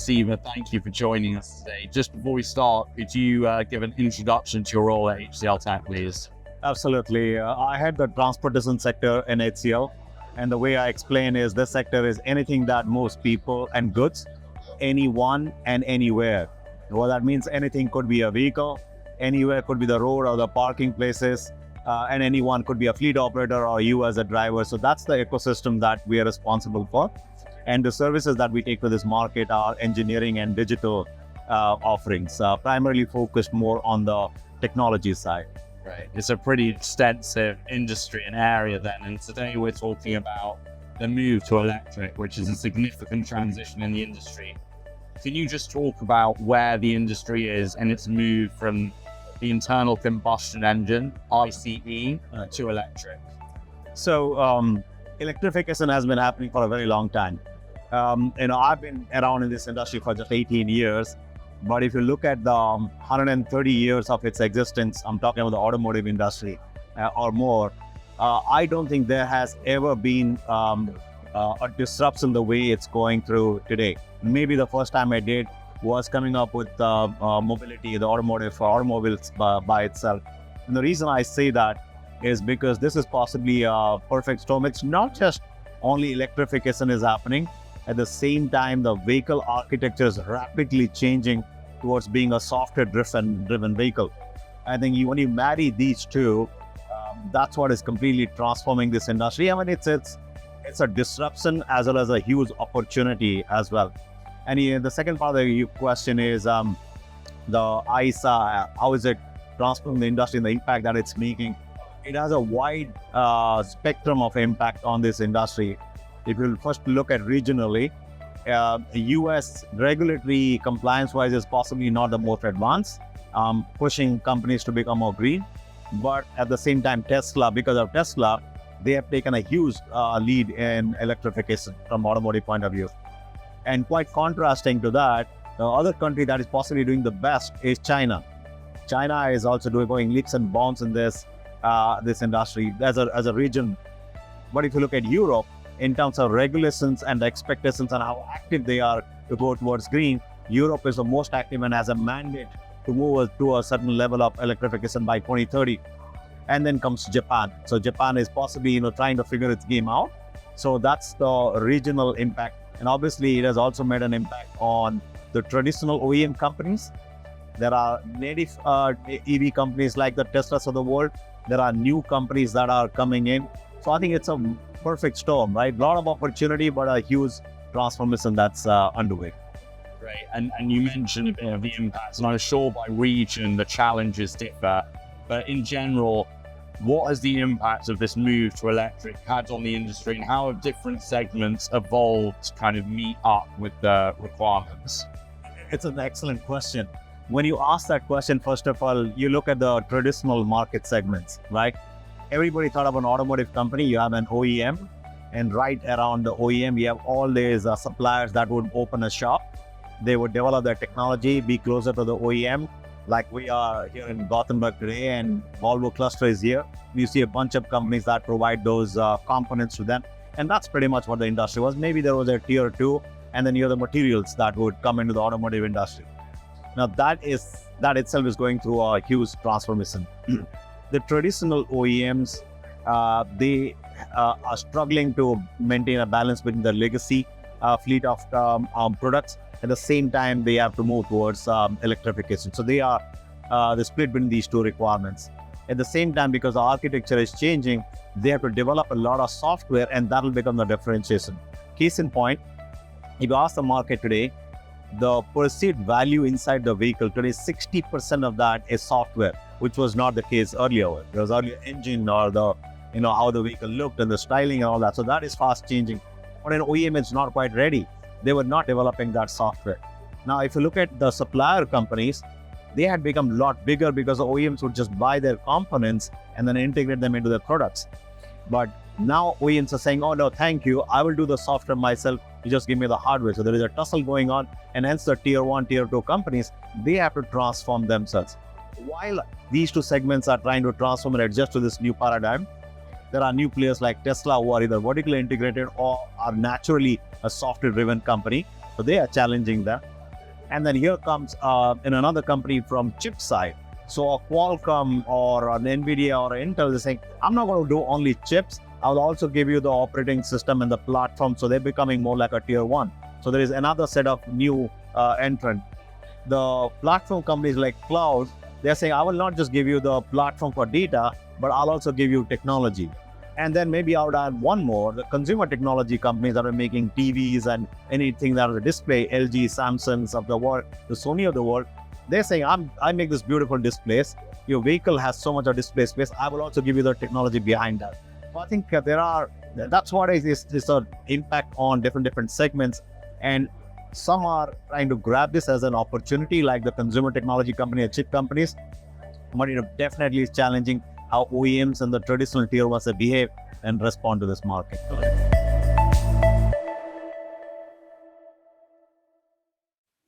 Siba, thank you for joining us today. Just before we start, could you give an introduction to your role at HCLTech, please? Absolutely. I had the transportation sector in HCL, and the way I explain is this sector is anything that moves people and goods, anyone and anywhere. What that means, anything could be a vehicle, anywhere could be the road or the parking places, and anyone could be a fleet operator or you as a driver. So that's the ecosystem that we are responsible for. And the services that we take to this market are engineering and digital offerings, primarily focused more on the technology side. Right. It's a pretty extensive industry and area then, and today we're talking about the move to electric, which is a significant transition in the industry. Can you just talk about where the industry is and its move from the internal combustion engine, ICE, to electric? So electrification has been happening for a very long time. I've been around in this industry for just 18 years. But if you look at the 130 years of its existence, I'm talking about the automotive industry or more, I don't think there has ever been a disruption the way it's going through today. Maybe the first time I did was coming up with mobility, the automotive for automobiles by itself. And the reason I say that is because this is possibly a perfect storm. It's not just only electrification is happening. At the same time, the vehicle architecture is rapidly changing towards being a software-driven vehicle. I think when you marry these two, that's what is completely transforming this industry. I mean, it's a disruption as well as a huge opportunity as well. And the second part of your question is the ICE, how is it transforming the industry and the impact that it's making? It has a wide spectrum of impact on this industry. If you first look at regionally, US regulatory compliance-wise is possibly not the most advanced, pushing companies to become more green. But at the same time, Tesla, because of Tesla, they have taken a huge lead in electrification from automotive point of view. And quite contrasting to that, the other country that is possibly doing the best is China. China is also going leaps and bounds in this industry as a region. But if you look at Europe, in terms of regulations and expectations and how active they are to go towards green, Europe is the most active and has a mandate to move to a certain level of electrification by 2030. And then comes Japan. So Japan is possibly trying to figure its game out. So that's the regional impact. And obviously it has also made an impact on the traditional OEM companies. There are native EV companies like the Teslas of the world. There are new companies that are coming in. So I think it's a perfect storm, right? A lot of opportunity, but a huge transformation that's underway. Right, and you mentioned a bit of the impacts, and I'm sure by region the challenges differ, but in general, what has the impact of this move to electric had on the industry, and how have different segments evolved to kind of meet up with the requirements? It's an excellent question. When you ask that question, first of all, you look at the traditional market segments, right? Everybody thought of an automotive company, you have an OEM, and right around the OEM, you have all these suppliers that would open a shop. They would develop their technology, be closer to the OEM, like we are here in Gothenburg today, and Volvo cluster is here. You see a bunch of companies that provide those components to them. And that's pretty much what the industry was. Maybe there was a tier two, and then you have the materials that would come into the automotive industry. Now that itself is going through a huge transformation. The traditional OEMs, they are struggling to maintain a balance between the legacy fleet of products. At the same time, they have to move towards electrification. So they are the split between these two requirements. At the same time, because the architecture is changing, they have to develop a lot of software, and that will become the differentiation. Case in point, if you ask the market today, the perceived value inside the vehicle today, 60% of that is software, which was not the case earlier. There was earlier engine or the how the vehicle looked and the styling and all that. So that is fast changing. But an OEM is not quite ready. They were not developing that software. Now, if you look at the supplier companies, they had become a lot bigger because the OEMs would just buy their components and then integrate them into their products. But now OEMs are saying, oh no, thank you, I will do the software myself, you just give me the hardware. So there is a tussle going on, and hence the tier 1, tier 2 companies, they have to transform themselves. While these two segments are trying to transform and adjust to this new paradigm, there are new players like Tesla who are either vertically integrated or are naturally a software-driven company. So they are challenging that. And then here comes in another company from chip side. So a Qualcomm or an NVIDIA or Intel is saying, I'm not going to do only chips. I'll also give you the operating system and the platform. So they're becoming more like a tier one. So there is another set of new entrant. The platform companies like cloud, they're saying, I will not just give you the platform for data, but I'll also give you technology. And then maybe I would add one more, the consumer technology companies that are making TVs and anything that is a display, LG, Samsungs of the world, the Sony of the world. They're saying, I make this beautiful displays. Your vehicle has so much of display space. I will also give you the technology behind that. So I think that's what is an impact on different segments. And some are trying to grab this as an opportunity, like the consumer technology company and chip companies. But definitely it's challenging how OEMs and the traditional tier ones behave and respond to this market.